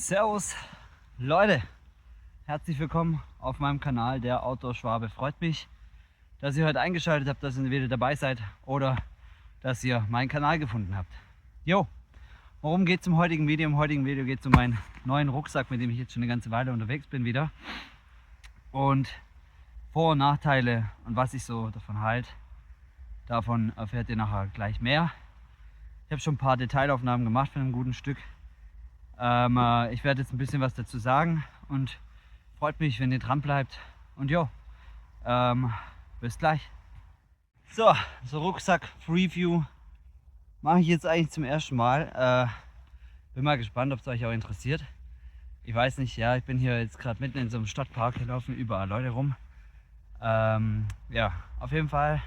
Servus Leute, herzlich willkommen auf meinem Kanal Der Outdoor Schwabe. Freut mich, dass ihr heute eingeschaltet habt, dass ihr wieder dabei seid oder dass ihr meinen Kanal gefunden habt. Jo, worum geht es im heutigen Video? Im heutigen Video geht es um meinen neuen Rucksack, mit dem ich jetzt schon eine ganze Weile unterwegs bin wieder. Und Vor- und Nachteile und was ich so davon halte, davon erfährt ihr nachher gleich mehr. Ich habe schon ein paar Detailaufnahmen gemacht von einem guten Stück. Ich werde jetzt ein bisschen was dazu sagen und freut mich, wenn ihr dran bleibt. Und jo, bis gleich. So Rucksack-Review mache ich jetzt eigentlich zum ersten Mal. Bin mal gespannt, ob es euch auch interessiert. Ich weiß nicht, ja, ich bin hier jetzt gerade mitten in so einem Stadtpark, hier laufen überall Leute rum. Ja, auf jeden Fall,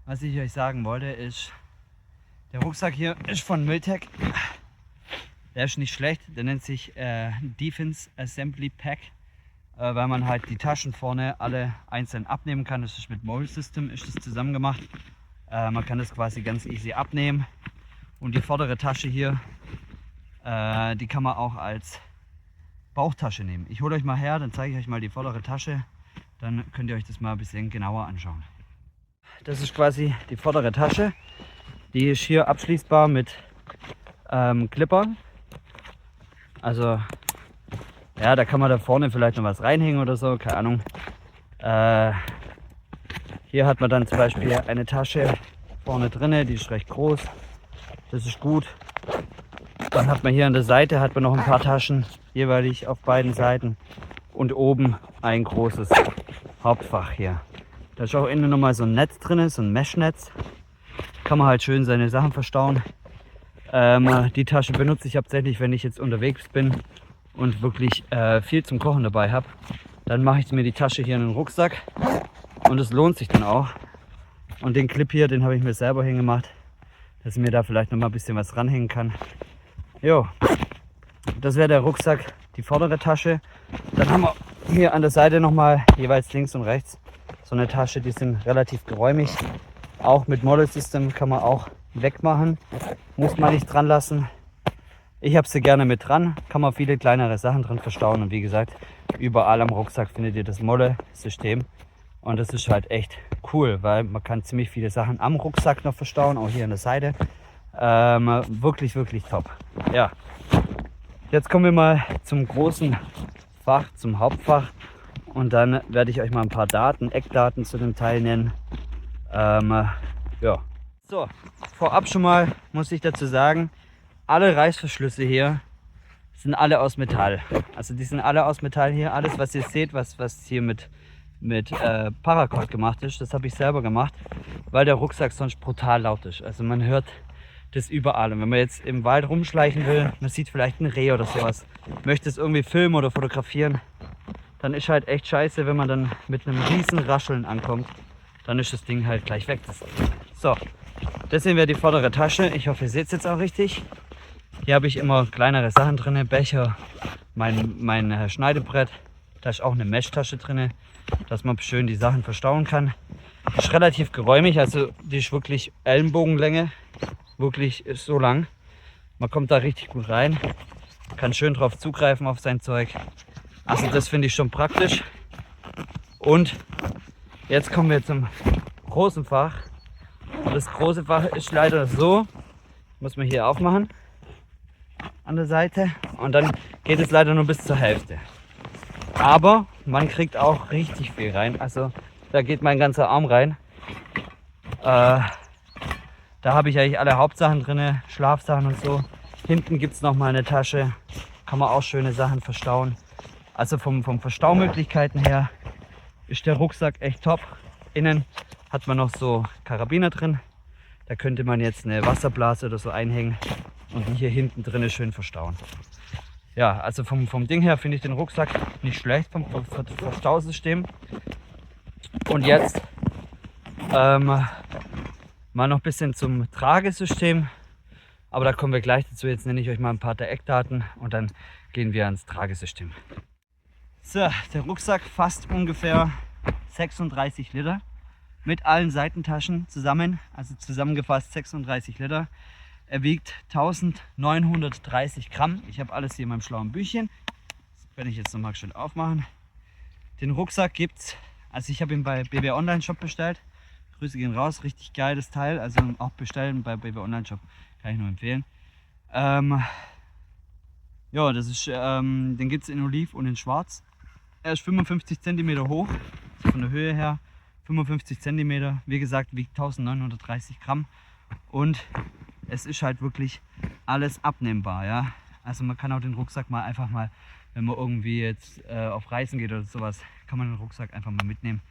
was ich euch sagen wollte, ist, der Rucksack hier ist von Miltec. Der ist nicht schlecht, der nennt sich Defense Assembly Pack, weil man halt die Taschen vorne alle einzeln abnehmen kann. Das ist mit Mold System ist das zusammen gemacht. Man kann das quasi ganz easy abnehmen. Und die vordere Tasche hier, die kann man auch als Bauchtasche nehmen. Ich hole euch mal her, dann zeige ich euch mal die vordere Tasche. Dann könnt ihr euch das mal ein bisschen genauer anschauen. Das ist quasi die vordere Tasche. Die ist hier abschließbar mit Clippern. Also, ja, da kann man da vorne vielleicht noch was reinhängen oder so, keine Ahnung. Hier hat man dann zum Beispiel eine Tasche vorne drinne, die ist recht groß. Das ist gut. Dann hat man hier an der Seite noch ein paar Taschen, jeweilig auf beiden Seiten. Und oben ein großes Hauptfach hier. Da ist auch innen nochmal so ein Netz drin, so ein Mesh-Netz. Kann man halt schön seine Sachen verstauen. Die Tasche benutze ich hauptsächlich, wenn ich jetzt unterwegs bin und wirklich viel zum Kochen dabei habe. Dann mache ich mir die Tasche hier in den Rucksack und es lohnt sich dann auch. Und den Clip hier, den habe ich mir selber hingemacht, dass ich mir da vielleicht noch mal ein bisschen was ranhängen kann. Jo, das wäre der Rucksack, die vordere Tasche. Dann haben wir hier an der Seite noch mal jeweils links und rechts so eine Tasche, die sind relativ geräumig. Auch mit Model System kann man auch wegmachen, muss man nicht dran lassen. Ich habe sie gerne mit dran, kann man viele kleinere Sachen drin verstauen und wie gesagt, überall am Rucksack findet ihr das Molle-System und das ist halt echt cool, weil man kann ziemlich viele Sachen am Rucksack noch verstauen, auch hier an der Seite. Wirklich, wirklich top. Ja, jetzt kommen wir mal zum großen Fach, zum Hauptfach und dann werde ich euch mal ein paar Eckdaten zu dem Teil nennen. Ja. So, vorab schon mal muss ich dazu sagen, alle Reißverschlüsse hier sind alle aus Metall. Also die sind alle aus Metall hier. Alles was ihr seht, was hier mit Paracord gemacht ist, das habe ich selber gemacht, weil der Rucksack sonst brutal laut ist. Also man hört das überall. Und wenn man jetzt im Wald rumschleichen will, man sieht vielleicht ein Reh oder sowas, möchte es irgendwie filmen oder fotografieren, dann ist halt echt scheiße, wenn man dann mit einem riesen Rascheln ankommt. Dann ist das Ding halt gleich weg. So, deswegen wäre die vordere Tasche. Ich hoffe, ihr seht es jetzt auch richtig. Hier habe ich immer kleinere Sachen drin, Becher, mein Schneidebrett. Da ist auch eine Mesh-Tasche drin, dass man schön die Sachen verstauen kann. Ist relativ geräumig, also die ist wirklich Ellenbogenlänge. Wirklich ist so lang. Man kommt da richtig gut rein. Kann schön drauf zugreifen auf sein Zeug. Also das finde ich schon praktisch. Und jetzt kommen wir zum großen Fach. Und das große Fach ist leider so, muss man hier aufmachen an der Seite und dann geht es leider nur bis zur Hälfte. Aber man kriegt auch richtig viel rein. Also da geht mein ganzer Arm rein. Da habe ich eigentlich alle Hauptsachen drin, Schlafsachen und so. Hinten gibt es noch mal eine Tasche, kann man auch schöne Sachen verstauen. Also vom Verstaumöglichkeiten her ist der Rucksack echt top. Innen hat man noch so Karabiner drin. Da könnte man jetzt eine Wasserblase oder so einhängen und die hier hinten drin schön verstauen. Ja, also vom Ding her finde ich den Rucksack nicht schlecht, vom Verstausystem. Und jetzt mal noch ein bisschen zum Tragesystem. Aber da kommen wir gleich dazu. Jetzt nenne ich euch mal ein paar der Eckdaten und dann gehen wir ans Tragesystem. So, der Rucksack fasst ungefähr 36 Liter mit allen Seitentaschen zusammen, also zusammengefasst 36 Liter. Er wiegt 1930 Gramm. Ich habe alles hier in meinem schlauen Büchchen. Das kann ich jetzt nochmal schön aufmachen. Den Rucksack gibt's, also ich habe ihn bei BB Online Shop bestellt. Grüße gehen raus, richtig geiles Teil. Also auch bestellen bei BB Online Shop, kann ich nur empfehlen. Ja, das ist, den gibt es in Oliv und in Schwarz. Er ist 55 cm hoch, also von der Höhe her 55 cm. Wie gesagt, wiegt 1930 Gramm. Und es ist halt wirklich alles abnehmbar. Ja? Also man kann auch den Rucksack mal einfach mal, wenn man irgendwie jetzt auf Reisen geht oder sowas, kann man den Rucksack einfach mal mitnehmen.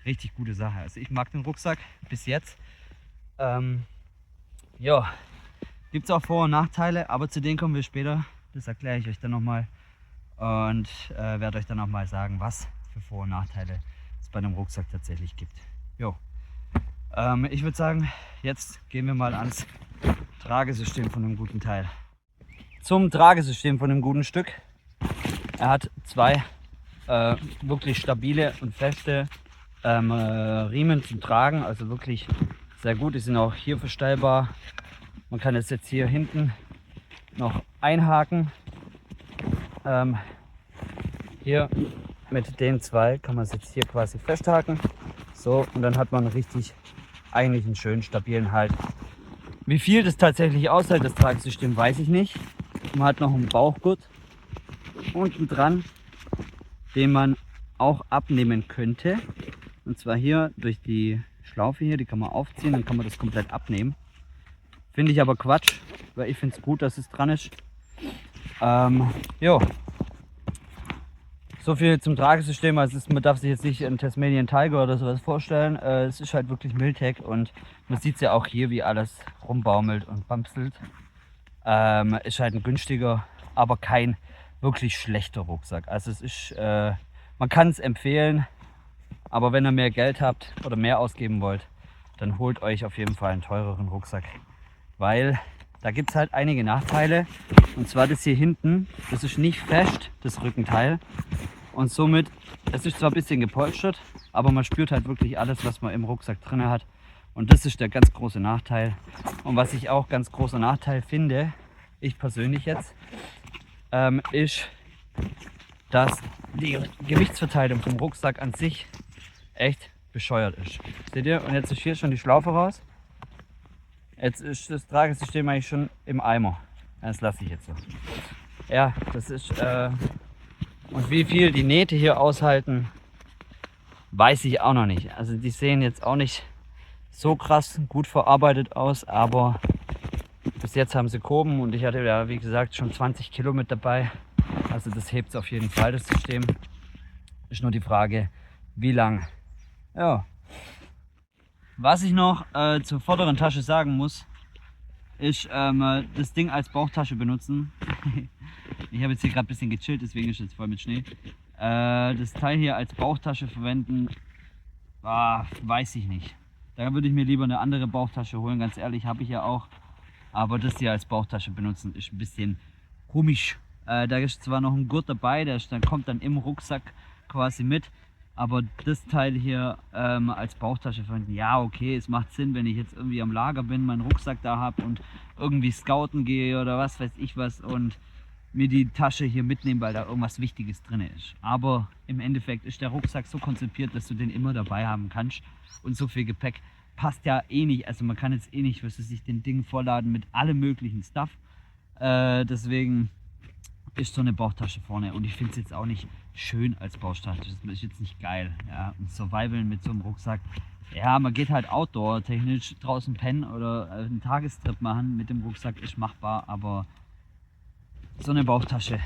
Richtig gute Sache. Also ich mag den Rucksack bis jetzt. Ja, gibt es auch Vor- und Nachteile, aber zu denen kommen wir später. Das erkläre ich euch dann nochmal und werde euch dann auch mal sagen, was für Vor- und Nachteile es bei dem Rucksack tatsächlich gibt. Jo. Ich würde sagen, jetzt gehen wir mal ans Tragesystem von dem guten Teil. Zum Tragesystem von dem guten Stück. Er hat zwei wirklich stabile und feste Riemen zum Tragen, also wirklich sehr gut. Die sind auch hier verstellbar. Man kann es jetzt hier hinten noch einhaken. Hier mit den zwei kann man es jetzt hier quasi festhaken. So, und dann hat man richtig eigentlich einen schönen stabilen Halt. Wie viel das tatsächlich aushält, das Tragesystem, weiß ich nicht. Man hat noch einen Bauchgurt unten dran, den man auch abnehmen könnte. Und zwar hier durch die Schlaufe hier, die kann man aufziehen, dann kann man das komplett abnehmen. Finde ich aber Quatsch, weil ich finde es gut, dass es dran ist. Jo. So viel zum Tragesystem. Also man darf sich jetzt nicht einen Tasmanian Tiger oder sowas vorstellen. Es ist halt wirklich Miltech und man sieht es ja auch hier, wie alles rumbaumelt und bamselt. Ist halt ein günstiger, aber kein wirklich schlechter Rucksack. Also es ist, man kann es empfehlen, aber wenn ihr mehr Geld habt oder mehr ausgeben wollt, dann holt euch auf jeden Fall einen teureren Rucksack. Weil da gibt es halt einige Nachteile. Und zwar das hier hinten, das ist nicht fest, das Rückenteil. Und somit, es ist zwar ein bisschen gepolstert, aber man spürt halt wirklich alles, was man im Rucksack drin hat. Und das ist der ganz große Nachteil. Und was ich auch ganz großer Nachteil finde, ich persönlich jetzt, ist, dass die Gewichtsverteilung vom Rucksack an sich echt bescheuert ist. Seht ihr? Und jetzt ist hier schon die Schlaufe raus. Jetzt ist das Tragesystem eigentlich schon im Eimer. Das lasse ich jetzt so. Ja, das ist... und wie viel die Nähte hier aushalten, weiß ich auch noch nicht. Also die sehen jetzt auch nicht so krass gut verarbeitet aus, aber bis jetzt haben sie gehoben und ich hatte ja, wie gesagt, schon 20 Kilo mit dabei. Also das hebt es auf jeden Fall, das System. Ist nur die Frage, wie lang. Ja. Was ich noch zur vorderen Tasche sagen muss, ist das Ding als Bauchtasche benutzen. Ich habe jetzt hier gerade ein bisschen gechillt, deswegen ist es jetzt voll mit Schnee. Das Teil hier als Bauchtasche verwenden, weiß ich nicht. Da würde ich mir lieber eine andere Bauchtasche holen, ganz ehrlich, habe ich ja auch. Aber das hier als Bauchtasche benutzen ist ein bisschen komisch. Da ist zwar noch ein Gurt dabei, der kommt dann im Rucksack quasi mit. Aber das Teil hier als Bauchtasche verwenden, ja okay, es macht Sinn, wenn ich jetzt irgendwie am Lager bin, meinen Rucksack da habe und irgendwie scouten gehe oder was weiß ich was und mir die Tasche hier mitnehmen, weil da irgendwas Wichtiges drin ist. Aber im Endeffekt ist der Rucksack so konzipiert, dass du den immer dabei haben kannst und so viel Gepäck passt ja eh nicht. Also man kann jetzt eh nicht, was weiß ich, den Ding vollladen mit allem möglichen Stuff. Deswegen ist so eine Bauchtasche vorne und ich finde es jetzt auch nicht schön als Bauchtasche. Das ist jetzt nicht geil. Ja. Und Survivalen mit so einem Rucksack. Ja, man geht halt outdoor technisch draußen pennen oder einen Tagestrip machen mit dem Rucksack ist machbar, aber so eine Bauchtasche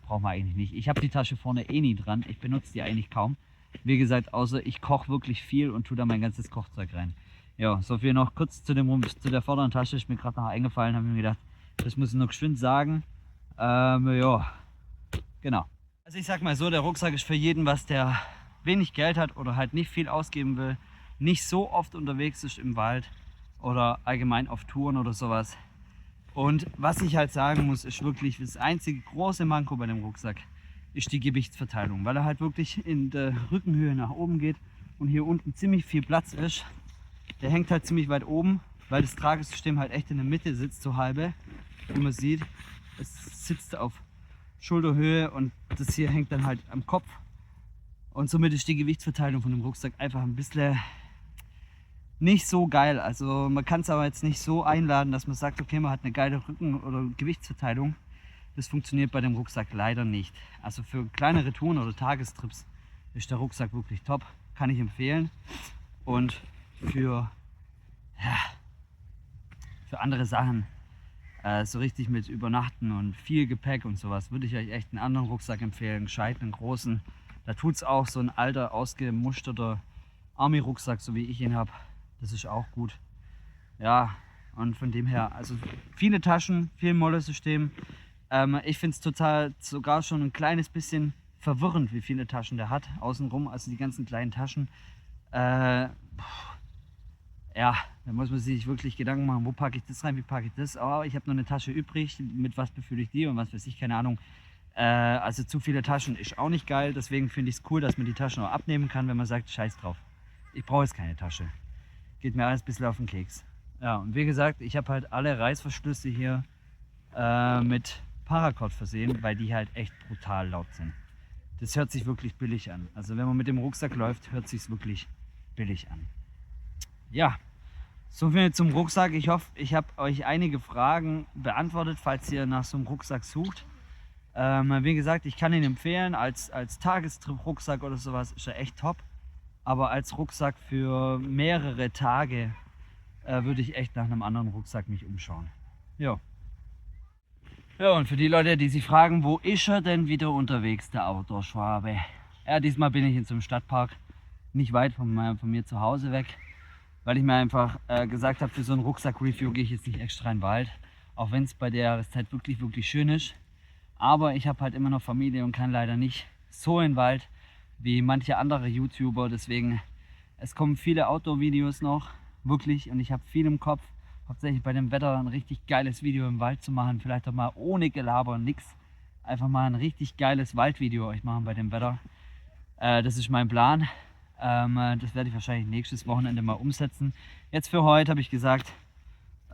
braucht man eigentlich nicht. Ich habe die Tasche vorne eh nie dran. Ich benutze die eigentlich kaum. Wie gesagt, außer ich koche wirklich viel und tue da mein ganzes Kochzeug rein. Ja, so viel noch kurz zu der vorderen Tasche. Ist mir gerade noch eingefallen, habe mir gedacht, das muss ich noch geschwind sagen. Ja, genau. Also ich sag mal so, der Rucksack ist für jeden was, der wenig Geld hat oder halt nicht viel ausgeben will, nicht so oft unterwegs ist im Wald oder allgemein auf Touren oder sowas. Und was ich halt sagen muss, ist wirklich das einzige große Manko bei dem Rucksack ist die Gewichtsverteilung, weil er halt wirklich in der Rückenhöhe nach oben geht und hier unten ziemlich viel Platz ist. Der hängt halt ziemlich weit oben weil das Tragesystem halt echt in der Mitte sitzt, so halbe. Wie man sieht, es sitzt auf Schulterhöhe und das hier hängt dann halt am Kopf. Und somit ist die Gewichtsverteilung von dem Rucksack einfach ein bisschen nicht so geil. Also man kann es aber jetzt nicht so einladen, dass man sagt, okay, man hat eine geile Rücken- oder Gewichtsverteilung. Das funktioniert bei dem Rucksack leider nicht. Also für kleinere Touren oder Tagestrips ist der Rucksack wirklich top, kann ich empfehlen. Und für andere Sachen, so richtig mit Übernachten und viel Gepäck und sowas, würde ich euch echt einen anderen Rucksack empfehlen, einen gescheiten, einen großen. Da tut es auch so ein alter, ausgemusterter Army-Rucksack, so wie ich ihn habe. Das ist auch gut. Ja, und von dem her, also viele Taschen, viel Molle-System. Ich finde es total, sogar schon ein kleines bisschen verwirrend, wie viele Taschen der hat, außenrum, also die ganzen kleinen Taschen. Ja, da muss man sich wirklich Gedanken machen, wo packe ich das rein, wie packe ich das. Oh, ich habe noch eine Tasche übrig, mit was befülle ich die und was weiß ich, keine Ahnung. Also zu viele Taschen ist auch nicht geil, deswegen finde ich es cool, dass man die Taschen auch abnehmen kann, wenn man sagt, scheiß drauf. Ich brauche jetzt keine Tasche. Geht mir alles ein bisschen auf den Keks. Ja, und wie gesagt, ich habe halt alle Reißverschlüsse hier mit Paracord versehen, weil die halt echt brutal laut sind. Das hört sich wirklich billig an. Also wenn man mit dem Rucksack läuft, hört sich wirklich billig an. Ja, so viel zum Rucksack. Ich hoffe, ich habe euch einige Fragen beantwortet, falls ihr nach so einem Rucksack sucht. Wie gesagt, ich kann ihn empfehlen, als Tagestrip-Rucksack oder sowas ist er echt top. Aber als Rucksack für mehrere Tage würde ich echt nach einem anderen Rucksack mich umschauen. Ja. Ja, und für die Leute, die sich fragen, wo ist er denn wieder unterwegs, der Outdoor-Schwabe? Ja, diesmal bin ich in so einem Stadtpark, nicht weit von mir zu Hause weg, weil ich mir einfach gesagt habe, für so ein Rucksack-Review gehe ich jetzt nicht extra in den Wald, auch wenn es bei der Jahreszeit wirklich, wirklich schön ist. Aber ich habe halt immer noch Familie und kann leider nicht so in den Wald wie manche andere YouTuber. Deswegen, es kommen viele Outdoor-Videos noch, wirklich. Und ich habe viel im Kopf, hauptsächlich bei dem Wetter ein richtig geiles Video im Wald zu machen. Vielleicht auch mal ohne Gelaber, nix. Einfach mal ein richtig geiles Waldvideo euch machen bei dem Wetter. Das ist mein Plan. Das werde ich wahrscheinlich nächstes Wochenende mal umsetzen. Jetzt für heute habe ich gesagt,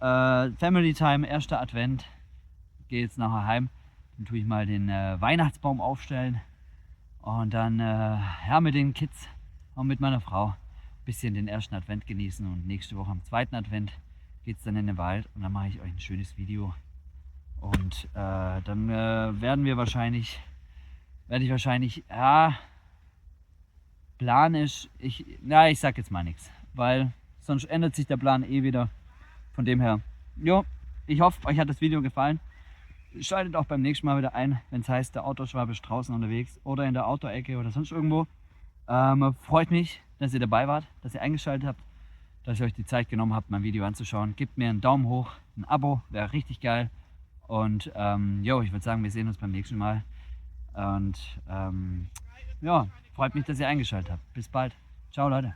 Family Time, erster Advent. Gehe jetzt nachher heim. Dann tue ich mal den Weihnachtsbaum aufstellen und dann ja, mit den Kids und mit meiner Frau ein bisschen den ersten Advent genießen und nächste Woche am zweiten Advent geht es dann in den Wald und dann mache ich euch ein schönes Video und dann werde ich wahrscheinlich, ja, Plan ist, ich sag jetzt mal nichts, weil sonst ändert sich der Plan eh wieder, von dem her, jo, ich hoffe, euch hat das Video gefallen. Schaltet auch beim nächsten Mal wieder ein, wenn es heißt, der Outdoor-Schwabe ist draußen unterwegs oder in der Outdoor-Ecke oder sonst irgendwo. Freut mich, dass ihr dabei wart, dass ihr eingeschaltet habt, dass ihr euch die Zeit genommen habt, mein Video anzuschauen. Gebt mir einen Daumen hoch, ein Abo, wäre richtig geil. Und ich würde sagen, wir sehen uns beim nächsten Mal. Und ja, freut mich, dass ihr eingeschaltet habt. Bis bald. Ciao, Leute.